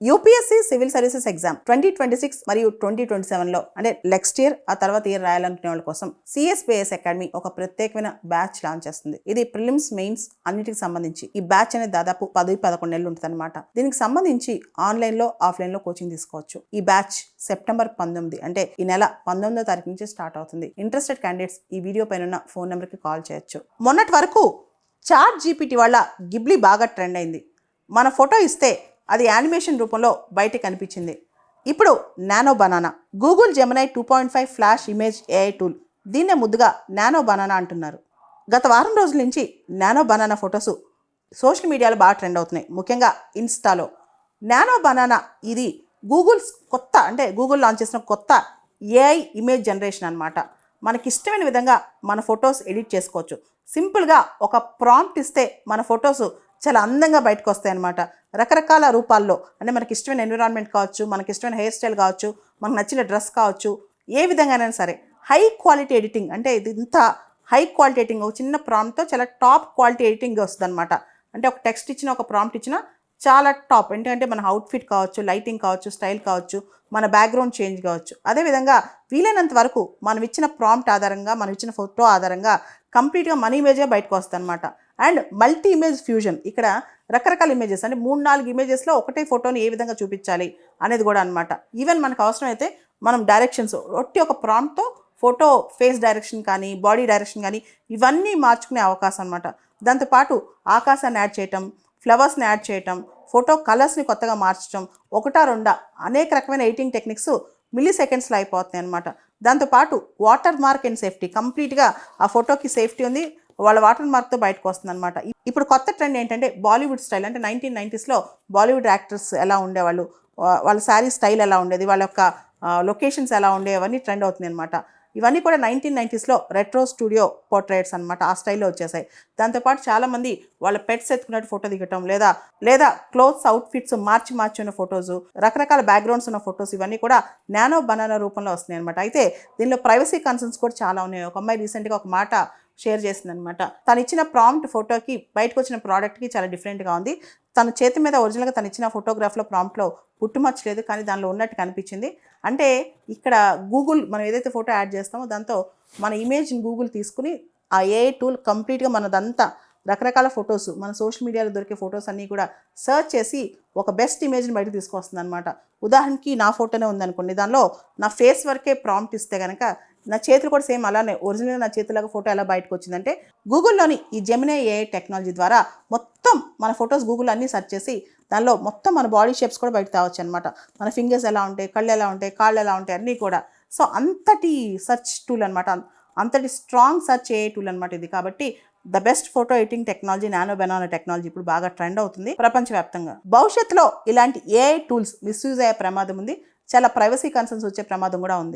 UPSC civil services exam 2026 మరియు 2027లో అంటే next year ఆ తర్వాత ఇయర్ రాయాలనుకునే వాళ్ళ కోసం సిఎస్పిఎస్ అకాడమీ ఒక ప్రత్యేకమైన బ్యాచ్ లాంచ్ చేస్తుంది. ఇది ప్రిలిమ్స్ మెయిన్స్ అన్నిటికి సంబంధించి ఈ బ్యాచ్ అనేది దాదాపు 10-11 నెలలు ఉంటుంది అనమాట. దీనికి సంబంధించి ఆన్లైన్ లో ఆఫ్లైన్ లో కోచింగ్ తీసుకోవచ్చు. ఈ బ్యాచ్ సెప్టెంబర్ 19 అంటే ఈ నెల 19వ తారీఖు నుంచి స్టార్ట్ అవుతుంది. ఇంట్రెస్టెడ్ క్యాండిడేట్స్ ఈ వీడియో పైన ఉన్న ఫోన్ నెంబర్ కి కాల్ చేయొచ్చు. మొన్నటి వరకు చాట్ జీపీటీ వల్ల గిబ్లీ బాగా ట్రెండ్ అయింది. మన ఫోటో ఇస్తే అది యానిమేషన్ రూపంలో బయట కనిపించింది. ఇప్పుడు nano banana, Google Gemini 2.5 flash image AI tool, దీన్నే ముద్దుగా నానో బనానా అంటున్నారు. గత వారం రోజుల నుంచి నానో బనానా ఫొటోస్ సోషల్ మీడియాలో బాగా ట్రెండ్ అవుతున్నాయి, ముఖ్యంగా ఇన్స్టాలో. నానో బనానా ఇది గూగుల్ లాంచ్ చేసిన కొత్త ఏఐ ఇమేజ్ జనరేషన్ అనమాట. మనకి ఇష్టమైన విధంగా మన ఫొటోస్ ఎడిట్ చేసుకోవచ్చు. సింపుల్గా ఒక ప్రాంప్ట్ ఇస్తే మన ఫొటోస్ చాలా అందంగా బయటకు వస్తాయి అన్నమాట. రకరకాల రూపాల్లో, అంటే మనకి ఇష్టమైన ఎన్విరాన్మెంట్ కావచ్చు, మనకి ఇష్టమైన హెయిర్ స్టైల్ కావచ్చు, మనకు నచ్చిన డ్రెస్ కావచ్చు, ఏ విధంగానైనా సరే హై క్వాలిటీ ఎడిటింగ్, అంటే ఇది ఇంత హై క్వాలిటీ ఎడిటింగ్ ఒక చిన్న ప్రాంప్ట్తో చాలా టాప్ క్వాలిటీ ఎడిటింగ్ వస్తుంది అనమాట. అంటే ఒక టెక్స్ట్ ఇచ్చిన ఒక ప్రాంప్ట్ ఇచ్చినా చాలా టాప్, ఎందుకంటే మన అవుట్ఫిట్ కావచ్చు, లైటింగ్ కావచ్చు, స్టైల్ కావచ్చు, మన బ్యాక్గ్రౌండ్ చేంజ్ కావచ్చు. అదేవిధంగా వీలైనంత వరకు మనం ఇచ్చిన ప్రాంప్ట్ ఆధారంగా, మనం ఇచ్చిన ఫోటో ఆధారంగా కంప్లీట్గా మన ఇమేజే బయటకు వస్తుంది అనమాట. అండ్ మల్టీ ఇమేజ్ ఫ్యూజన్, ఇక్కడ రకరకాల ఇమేజెస్, అంటే 3-4 ఇమేజెస్లో ఒకటే ఫోటోని ఏ విధంగా చూపించాలి అనేది కూడా అనమాట. ఈవెన్ మనకు అవసరం అయితే మనం డైరెక్షన్స్ ఒక ప్రాంప్ట్తో ఫోటో ఫేస్ డైరెక్షన్ కానీ, బాడీ డైరెక్షన్ కానీ ఇవన్నీ మార్చుకునే అవకాశం అనమాట. దాంతోపాటు ఆకాశాన్ని యాడ్ చేయటం, ఫ్లవర్స్ని యాడ్ చేయటం, ఫోటో కలర్స్ని కొత్తగా మార్చడం, 1-2 అనేక రకమైన ఎడిటింగ్ టెక్నిక్స్ మిల్లీ సెకండ్స్లో అయిపోతున్నాయి అనమాట. దాంతోపాటు వాటర్ మార్క్ అండ్ సేఫ్టీ, కంప్లీట్గా ఆ ఫోటోకి సేఫ్టీ ఉంది, వాళ్ళ వాటర్ మార్క్తో బయటకు వస్తుంది అనమాట. ఇప్పుడు కొత్త ట్రెండ్ ఏంటంటే బాలీవుడ్ స్టైల్, అంటే 1990sలో బాలీవుడ్ యాక్టర్స్ ఎలా ఉండేవాళ్ళు, వాళ్ళ శారీ స్టైల్ ఎలా ఉండేది, వాళ్ళ యొక్క లొకేషన్స్ ఎలా ఉండేవన్నీ ట్రెండ్ అవుతుంది అనమాట. ఇవన్నీ కూడా 1990sలో రెట్రో స్టూడియో పోర్ట్రేట్స్ అనమాట, ఆ స్టైల్లో వచ్చేసాయి. దాంతోపాటు చాలామంది వాళ్ళ పెట్స్ ఎత్తుకున్నట్టు ఫోటో దిగటం, లేదా క్లోత్స్ అవుట్ఫిట్స్ మార్చి ఉన్న ఫొటోస్, రకరకాల బ్యాక్గ్రౌండ్స్ ఉన్న ఫొటోస్, ఇవన్నీ కూడా నానో బనానా రూపంలో వస్తున్నాయి అనమాట. అయితే దీనిలో ప్రైవసీ కన్సర్న్స్ కూడా చాలా ఉన్నాయి. ఒక అమ్మాయి రీసెంట్గా ఒక మాట షేర్ చేసిందనమాట. తను ఇచ్చిన ప్రాంప్ట్ ఫోటోకి బయటకు వచ్చిన ప్రోడక్ట్కి చాలా డిఫరెంట్గా ఉంది. తన చేతి మీద ఒరిజినల్గా తను ఇచ్చిన ఫోటోగ్రాఫ్లో ప్రాంప్ట్లో పుట్టుమచ్చలేదు, కానీ దానిలో ఉన్నట్టు కనిపించింది. అంటే ఇక్కడ గూగుల్ మనం ఏదైతే ఫోటో యాడ్ చేస్తామో దాంతో మన ఇమేజ్ని గూగుల్ తీసుకుని ఆ ఏఐ టూల్ కంప్లీట్గా మనదంతా రకరకాల ఫొటోస్, మన సోషల్ మీడియాలో దొరికే ఫొటోస్ అన్నీ కూడా సర్చ్ చేసి ఒక బెస్ట్ ఇమేజ్ని బయటకు తీసుకొస్తుంది అనమాట. ఉదాహరణకి నా ఫోటోనే ఉందనుకోండి, దానిలో నా ఫేస్ వరకే ప్రాంప్ట్ ఇస్తే కనుక నా చేతులు కూడా సేమ్ అలానే ఒరిజినల్గా నా చేతులాగా ఫోటో ఎలా బయటకు వచ్చిందంటే, గూగుల్లోని ఈ జెమినై ఏఐ టెక్నాలజీ ద్వారా మొత్తం మన ఫొటోస్ గూగుల్ అన్నీ సెర్చ్ చేసి దానిలో మొత్తం మన బాడీ షేప్స్ కూడా బయట తేవచ్చు అనమాట. మన ఫింగర్స్ ఎలా ఉంటాయి, కళ్ళు ఎలా ఉంటాయి, కాళ్ళు ఎలా ఉంటాయి, అన్నీ కూడా. సో అంతటి సెర్చ్ టూల్ అనమాట, అంతటి స్ట్రాంగ్ సెర్చ్ ఏఐ టూల్ అనమాట ఇది. కాబట్టి the best photo editing technology nano banana technology ఇప్పుడు బాగా ట్రెండ్ అవుతుంది ప్రపంచవ్యాప్తంగా. భవిష్యత్తులో ఇలాంటి ఏఐ టూల్స్ మిస్యూజ్ అయ్యే ప్రమాదం ఉంది, చాలా ప్రైవసీ కన్సర్న్స్ వచ్చే ప్రమాదం కూడా ఉంది.